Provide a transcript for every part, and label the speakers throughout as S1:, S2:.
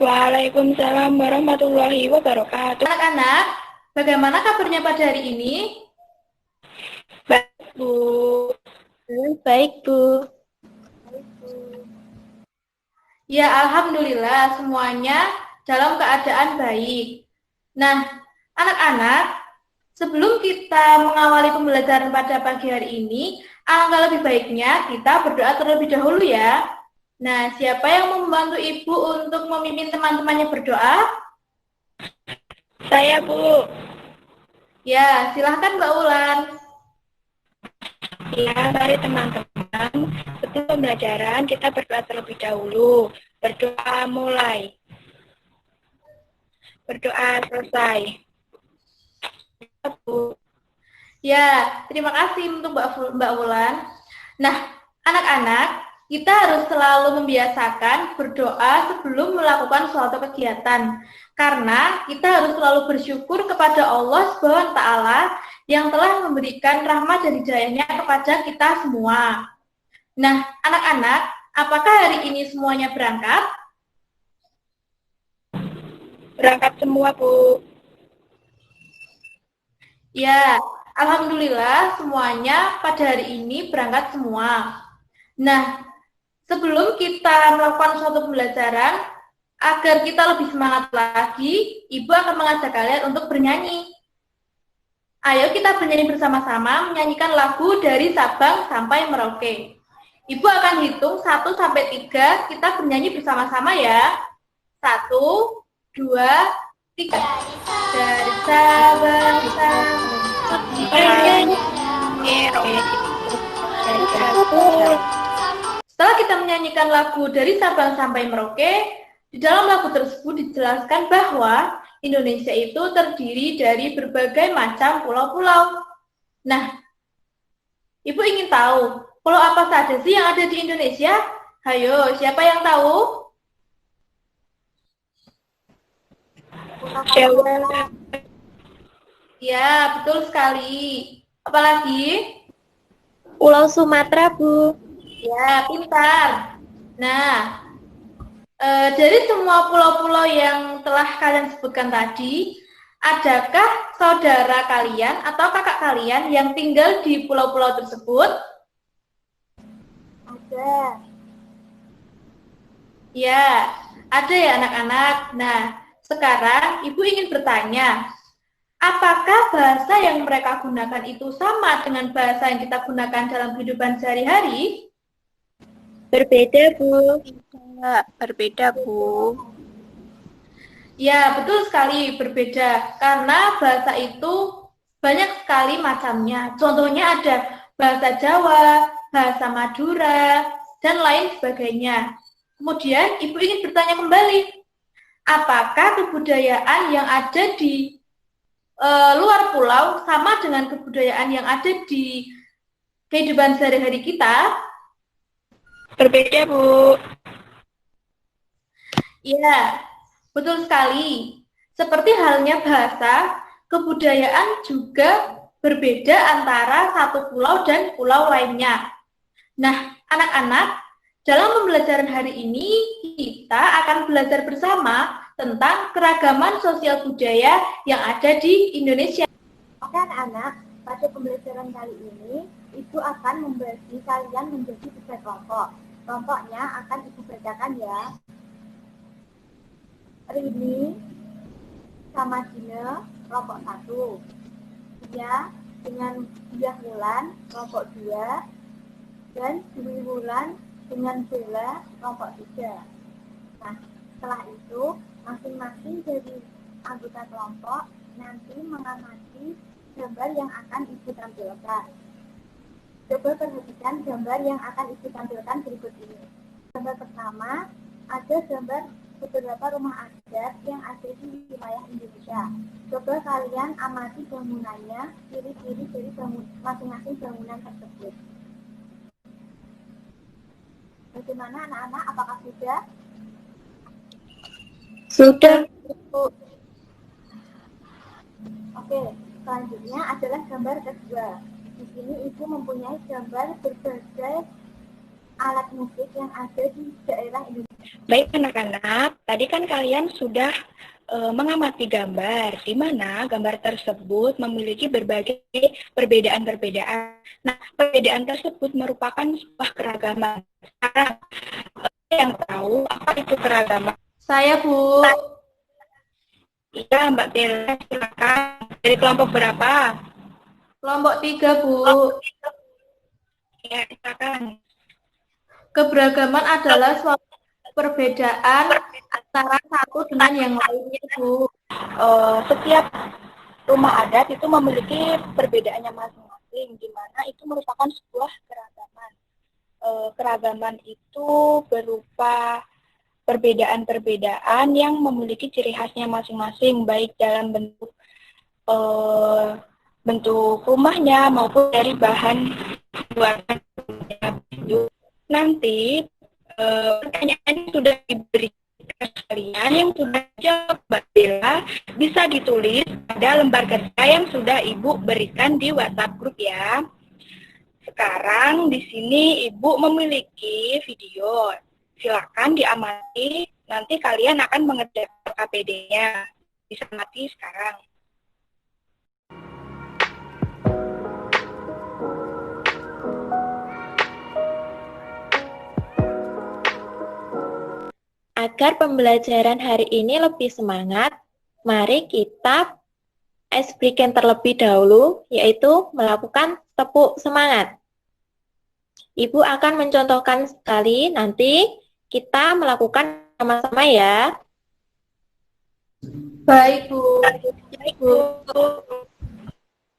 S1: Waalaikumsalam warahmatullahi wabarakatuh.
S2: Anak-anak, bagaimana kabarnya pada hari ini?
S1: Baik, Bu.
S3: Baik, Bu.
S2: Ya, alhamdulillah semuanya dalam keadaan baik. Nah, anak-anak, sebelum kita mengawali pembelajaran pada pagi hari ini, alangkah lebih baiknya kita berdoa terlebih dahulu ya. Nah, siapa yang membantu Ibu untuk memimpin teman-temannya berdoa?
S1: Saya, Bu.
S2: Ya, silahkan Mbak Ulan.
S1: Ya, mari teman-teman. Sebelum pembelajaran, kita berdoa terlebih dahulu. Berdoa mulai. Berdoa selesai. Ya, Bu.
S2: Ya, terima kasih untuk Mbak Ulan. Nah, anak-anak, kita harus selalu membiasakan berdoa sebelum melakukan suatu kegiatan. Karena kita harus selalu bersyukur kepada Allah SWT yang telah memberikan rahmat dan hidayahnya kepada kita semua. Nah, anak-anak, apakah hari ini semuanya berangkat?
S1: Berangkat semua, Bu.
S2: Ya, alhamdulillah semuanya pada hari ini berangkat semua. Nah, sebelum kita melakukan suatu pembelajaran, agar kita lebih semangat lagi, Ibu akan mengajak kalian untuk bernyanyi. Ayo kita bernyanyi bersama-sama menyanyikan lagu dari Sabang sampai Merauke. Ibu akan hitung 1 sampai 3, kita bernyanyi bersama-sama ya. 1, 2, 3. Dari Sabang sampai Setelah kita menyanyikan lagu dari Sabang sampai Merauke, di dalam lagu tersebut dijelaskan bahwa Indonesia itu terdiri dari berbagai macam pulau-pulau. Nah, Ibu ingin tahu pulau apa saja sih yang ada di Indonesia? Hayo, siapa yang tahu?
S1: Jawa.
S2: Ya, betul sekali. Apalagi?
S3: Pulau Sumatera, Bu.
S2: Ya, pintar. Nah, dari semua pulau-pulau yang telah kalian sebutkan tadi, adakah saudara kalian atau kakak kalian yang tinggal di pulau-pulau tersebut?
S3: Ada.
S2: Ya, ada ya anak-anak. Nah, sekarang Ibu ingin bertanya, apakah bahasa yang mereka gunakan itu sama dengan bahasa yang kita gunakan dalam kehidupan sehari-hari?
S3: Berbeda, Bu. Berbeda, Bu.
S2: Ya, betul sekali berbeda. Karena bahasa itu banyak sekali macamnya. Contohnya ada bahasa Jawa, bahasa Madura, dan lain sebagainya. Kemudian, Ibu ingin bertanya kembali, apakah kebudayaan yang ada di luar pulau sama dengan kebudayaan yang ada di kehidupan sehari-hari kita?
S1: Berbeda, Bu.
S2: Iya, betul sekali. Seperti halnya bahasa, kebudayaan juga berbeda antara satu pulau dan pulau lainnya. Nah, anak-anak, dalam pembelajaran hari ini kita akan belajar bersama tentang keragaman sosial budaya yang ada di Indonesia.
S3: Oke, anak-anak, pada pembelajaran kali ini, Ibu akan membagi kalian menjadi 3 kelompok. Kelompoknya akan Ibu bacakan ya. Rini sama Dina, kelompok 1. Dia dengan Diah Wulan, kelompok 2. Dan Dwi Wulan dengan Bella, kelompok 3. Nah, setelah itu, masing-masing dari anggota kelompok nanti mengamati gambar yang akan Ibu tampilkan. Coba perhatikan gambar yang akan Ibu tampilkan berikut ini. Gambar pertama, ada gambar beberapa rumah adat yang ada di wilayah Indonesia. Coba kalian amati bangunannya, ciri-ciri dari masing-masing bangunan tersebut. Bagaimana anak-anak? Apakah sudah?
S1: Sudah.
S3: Oke, selanjutnya adalah gambar kedua. Di sini Ibu mempunyai gambar berbagai alat musik yang ada di daerah Indonesia.
S1: Baik anak-anak, tadi kan kalian sudah mengamati gambar, di mana gambar tersebut memiliki berbagai perbedaan-perbedaan. Nah, perbedaan tersebut merupakan sebuah keragaman. Sekarang, yang tahu apa itu keragaman?
S2: Saya, Bu.
S1: Iya, Mbak Bella, silakan. Dari kelompok berapa?
S2: Kelompok 3, Bu.
S1: Ya, silakan.
S2: Keberagaman adalah suatu perbedaan antara satu dengan yang lainnya, Bu.
S1: Setiap rumah adat itu memiliki perbedaannya masing-masing, di mana itu merupakan sebuah keragaman. Keragaman itu berupa perbedaan-perbedaan yang memiliki ciri khasnya masing-masing, baik dalam bentuk rumahnya maupun dari bahan buatan. Nanti pertanyaan sudah diberi kalian yang sudah jawab Mbak Bella bisa ditulis pada lembar kerja yang sudah Ibu berikan di WhatsApp grup ya. Sekarang di sini Ibu memiliki video. Silakan diamati, nanti kalian akan mengerjakan KPD-nya. Bisa mati sekarang.
S4: Agar pembelajaran hari ini lebih semangat, mari kita icebreaking terlebih dahulu, yaitu melakukan tepuk semangat. Ibu akan mencontohkan sekali, nanti kita melakukan sama-sama ya.
S2: Baik, Bu.
S1: Baik, Bu.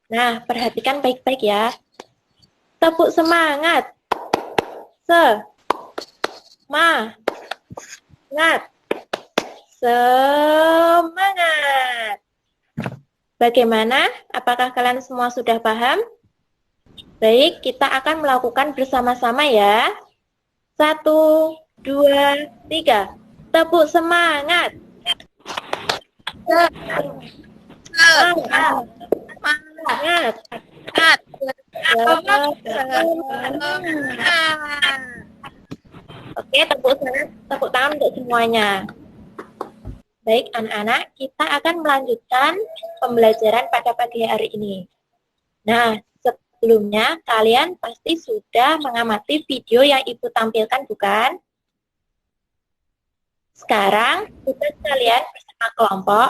S4: Nah, perhatikan baik-baik ya. Tepuk semangat. Semangat. Bagaimana? Apakah kalian semua sudah paham? Baik, kita akan melakukan bersama-sama ya. 1, 2, 3. Tepuk semangat. Semangat. Oke, tepuk tangan untuk semuanya. Baik, anak-anak, kita akan melanjutkan pembelajaran pada pagi hari ini. Nah, sebelumnya kalian pasti sudah mengamati video yang Ibu tampilkan, bukan? Sekarang, kita sekalian bersama kelompok,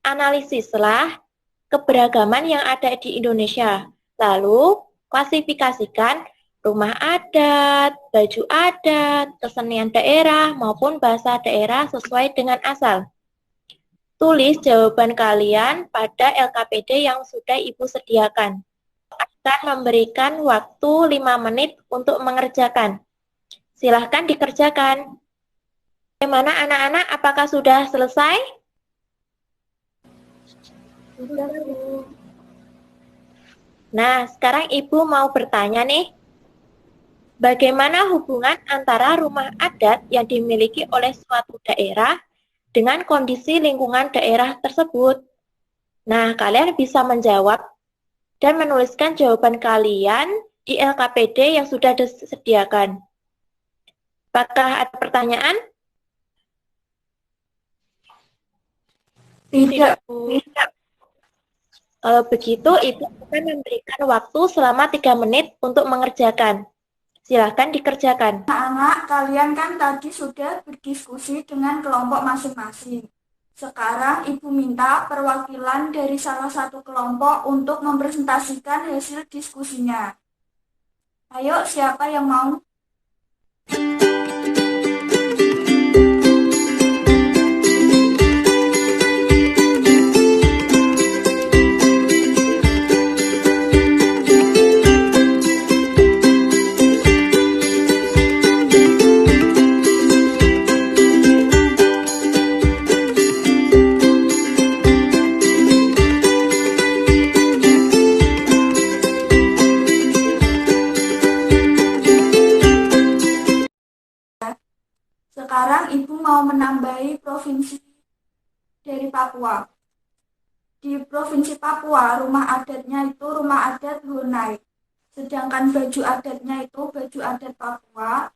S4: analisislah keberagaman yang ada di Indonesia. Lalu, klasifikasikan rumah adat, baju adat, kesenian daerah, maupun bahasa daerah sesuai dengan asal. Tulis jawaban kalian pada LKPD yang sudah Ibu sediakan. Akan memberikan waktu 5 menit untuk mengerjakan. Silahkan dikerjakan. Bagaimana anak-anak? Apakah sudah selesai?
S3: Sudah, Bu.
S4: Nah, sekarang Ibu mau bertanya nih. Bagaimana hubungan antara rumah adat yang dimiliki oleh suatu daerah dengan kondisi lingkungan daerah tersebut? Nah, kalian bisa menjawab dan menuliskan jawaban kalian di LKPD yang sudah disediakan. Apakah ada pertanyaan?
S2: Tidak, Bu.
S4: Kalau begitu, Ibu akan memberikan waktu selama 3 menit untuk mengerjakan. Silahkan dikerjakan.
S5: Anak-anak, kalian kan tadi sudah berdiskusi dengan kelompok masing-masing. Sekarang Ibu minta perwakilan dari salah satu kelompok untuk mempresentasikan hasil diskusinya. Ayo, siapa yang mau? Sekarang Ibu mau menambahi provinsi dari Papua. Di Provinsi Papua, rumah adatnya itu rumah adat Honai. Sedangkan baju adatnya itu baju adat Papua.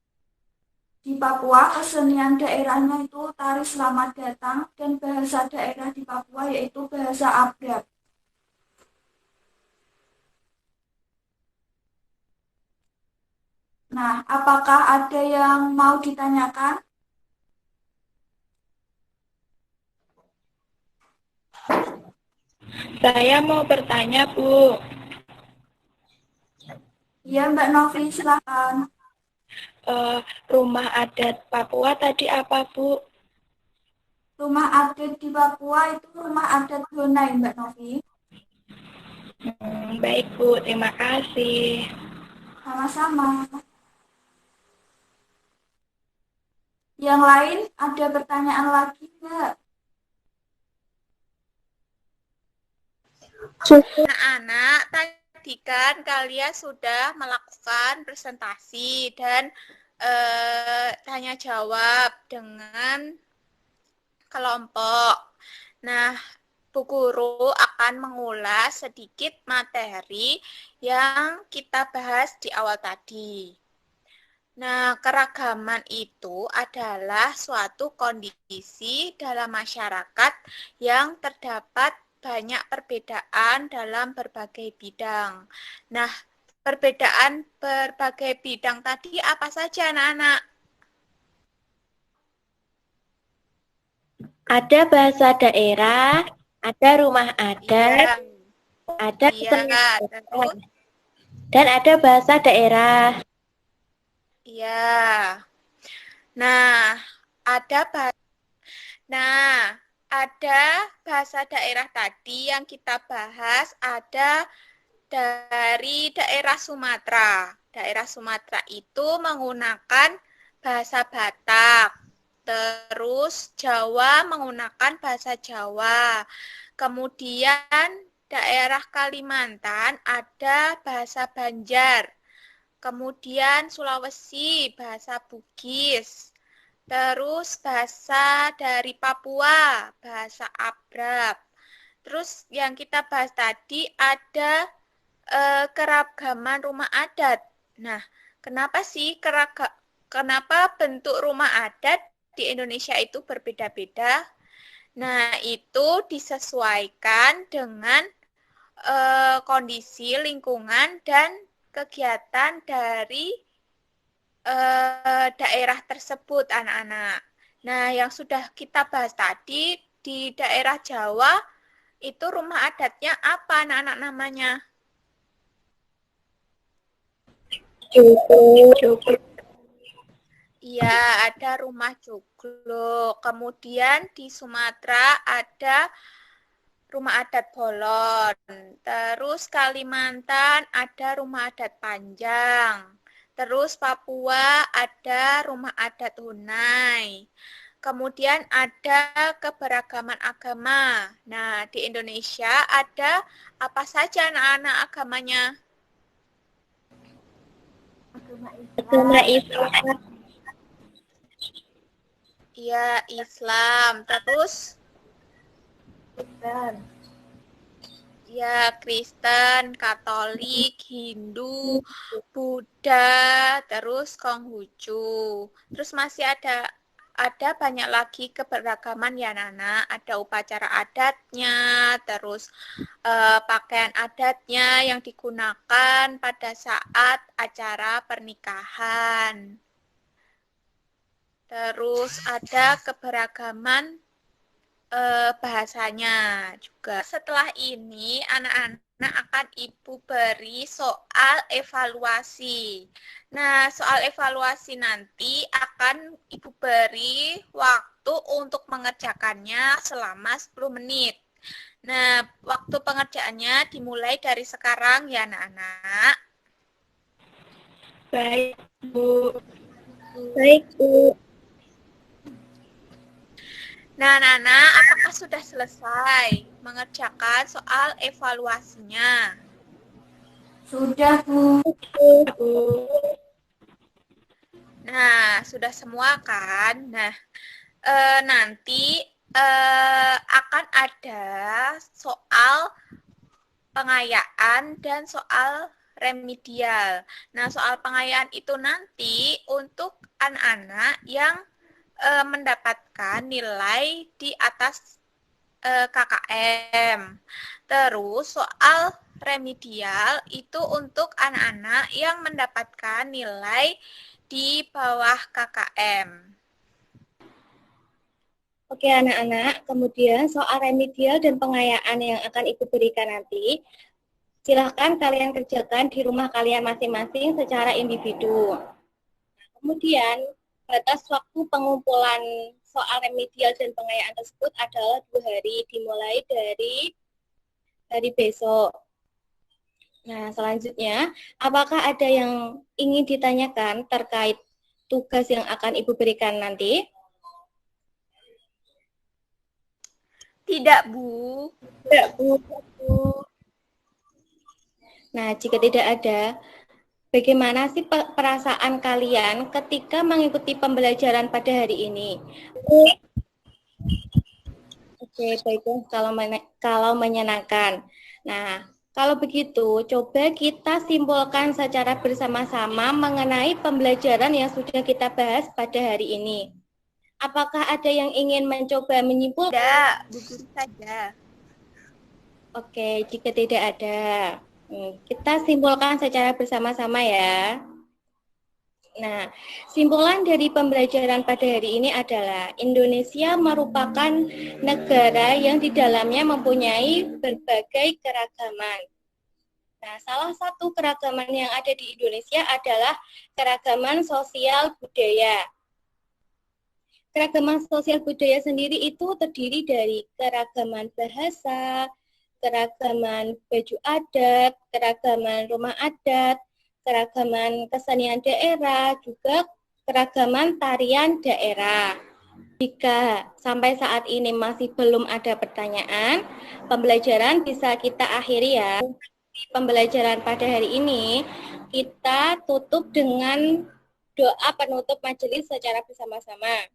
S5: Di Papua, kesenian daerahnya itu tari selamat datang dan bahasa daerah di Papua yaitu bahasa Abrak. Nah, apakah ada yang mau ditanyakan?
S1: Saya mau bertanya, Bu.
S5: Iya, Mbak Novi, silakan.
S1: Rumah adat Papua tadi apa, Bu?
S5: Rumah adat di Papua itu rumah adat Honai, Mbak Novi.
S1: Baik, Bu. Terima kasih.
S5: Sama-sama. Yang lain ada pertanyaan lagi, Mbak?
S4: Anak-anak, tadi kan kalian sudah melakukan presentasi dan tanya jawab dengan kelompok. Nah, Bu Guru akan mengulas sedikit materi yang kita bahas di awal tadi. Nah, keragaman itu adalah suatu kondisi dalam masyarakat yang terdapat banyak perbedaan dalam berbagai bidang. Nah, perbedaan berbagai bidang tadi apa saja, anak-anak?
S1: Ada bahasa daerah, ada rumah adat, ada kesenian
S4: terus,
S1: dan ada bahasa daerah.
S4: iya. Nah, ada bahasa daerah tadi yang kita bahas, ada dari daerah Sumatera. Daerah Sumatera itu menggunakan bahasa Batak. Terus Jawa menggunakan bahasa Jawa. Kemudian daerah Kalimantan ada bahasa Banjar. Kemudian Sulawesi bahasa Bugis. Terus bahasa dari Papua, bahasa Arab. Terus yang kita bahas tadi ada keragaman rumah adat. Nah, kenapa bentuk rumah adat di Indonesia itu berbeda-beda? Nah, itu disesuaikan dengan kondisi lingkungan dan kegiatan dari daerah tersebut, anak-anak. Nah, yang sudah kita bahas tadi di daerah Jawa itu rumah adatnya apa, anak-anak namanya?
S1: Cukup.
S4: Iya, ada rumah Joglo. Kemudian di Sumatera ada rumah adat Bolon. Terus Kalimantan ada rumah adat Panjang. Terus Papua ada rumah adat Hunai. Kemudian ada keberagaman agama. Nah, di Indonesia ada apa saja anak-anak agamanya?
S1: Agama Islam.
S4: Iya, Islam. Terus?
S3: Kristen.
S4: Ya, Kristen, Katolik, Hindu, Buddha, terus Konghucu. Terus masih ada banyak lagi keberagaman ya Nana. Ada upacara adatnya, terus pakaian adatnya yang digunakan pada saat acara pernikahan. Terus ada keberagaman bahasanya juga. Setelah ini anak-anak akan Ibu beri soal evaluasi. Nah, soal evaluasi nanti akan Ibu beri waktu untuk mengerjakannya selama 10 menit. Nah, waktu pengerjaannya dimulai dari sekarang ya anak-anak.
S1: Baik, Bu. Baik, Bu.
S4: Nah, Nana, apakah sudah selesai mengerjakan soal evaluasinya?
S5: Sudah, Bu.
S4: Nah, sudah semua kan? Nah, nanti akan ada soal pengayaan dan soal remedial. Nah, soal pengayaan itu nanti untuk
S6: anak-anak yang mendapatkan nilai di atas KKM. Terus soal remedial itu untuk anak-anak yang mendapatkan nilai di bawah KKM.
S4: Oke anak-anak, kemudian soal remedial dan pengayaan yang akan Ibu berikan nanti, silahkan kalian kerjakan di rumah kalian masing-masing secara individu. Kemudian, batas waktu pengumpulan soal remedial dan pengayaan tersebut adalah 2 hari, dimulai dari besok. Nah, selanjutnya, apakah ada yang ingin ditanyakan terkait tugas yang akan Ibu berikan nanti?
S6: Tidak, Bu.
S4: Tidak, Bu. Nah, jika tidak ada, bagaimana sih perasaan kalian ketika mengikuti pembelajaran pada hari ini? Oke, baiklah kalau menyenangkan. Nah, kalau begitu, coba kita simpulkan secara bersama-sama mengenai pembelajaran yang sudah kita bahas pada hari ini. Apakah ada yang ingin mencoba menyimpulkan?
S6: Tidak, Bu Guru saja.
S4: Oke, jika tidak ada, kita simpulkan secara bersama-sama ya. Nah, simpulan dari pembelajaran pada hari ini adalah Indonesia merupakan negara yang di dalamnya mempunyai berbagai keragaman. Nah, salah satu keragaman yang ada di Indonesia adalah keragaman sosial budaya. Keragaman sosial budaya sendiri itu terdiri dari keragaman bahasa, keragaman baju adat, keragaman rumah adat, keragaman kesenian daerah, juga keragaman tarian daerah. Jika sampai saat ini masih belum ada pertanyaan, pembelajaran bisa kita akhiri ya. Pembelajaran pada hari ini kita tutup dengan doa penutup majelis secara bersama-sama.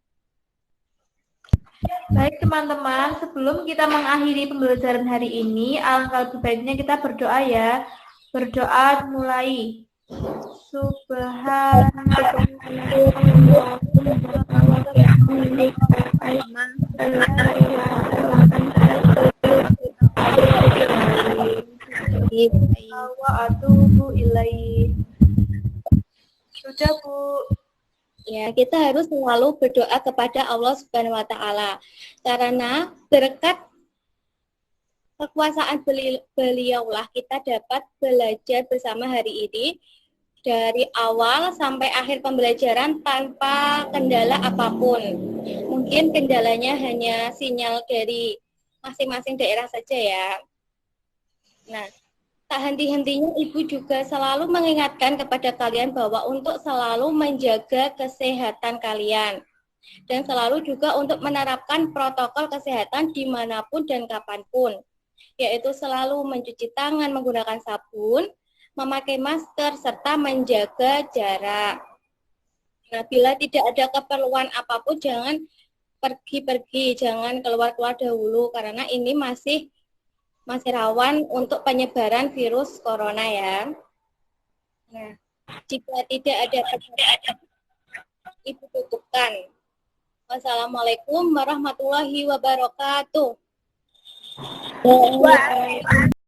S2: Baik teman-teman, sebelum kita mengakhiri pembelajaran hari ini, alangkah lebih baiknya kita berdoa ya. Berdoa mulai. Sudah, Bu.
S4: Ya, kita harus selalu berdoa kepada Allah Subhanahu wa taala. Karena berkat kekuasaan beliaulah kita dapat belajar bersama hari ini dari awal sampai akhir pembelajaran tanpa kendala apapun. Mungkin kendalanya hanya sinyal dari masing-masing daerah saja ya. Nah, tak henti-hentinya Ibu juga selalu mengingatkan kepada kalian bahwa untuk selalu menjaga kesehatan kalian. Dan selalu juga untuk menerapkan protokol kesehatan dimanapun dan kapanpun. Yaitu selalu mencuci tangan menggunakan sabun, memakai masker, serta menjaga jarak. Nah, bila tidak ada keperluan apapun, jangan pergi-pergi, jangan keluar-keluar dahulu, karena ini masih rawan untuk penyebaran virus corona ya. Nah, jika tidak ada Ibu tutupkan. Wassalamualaikum warahmatullahi wabarakatuh.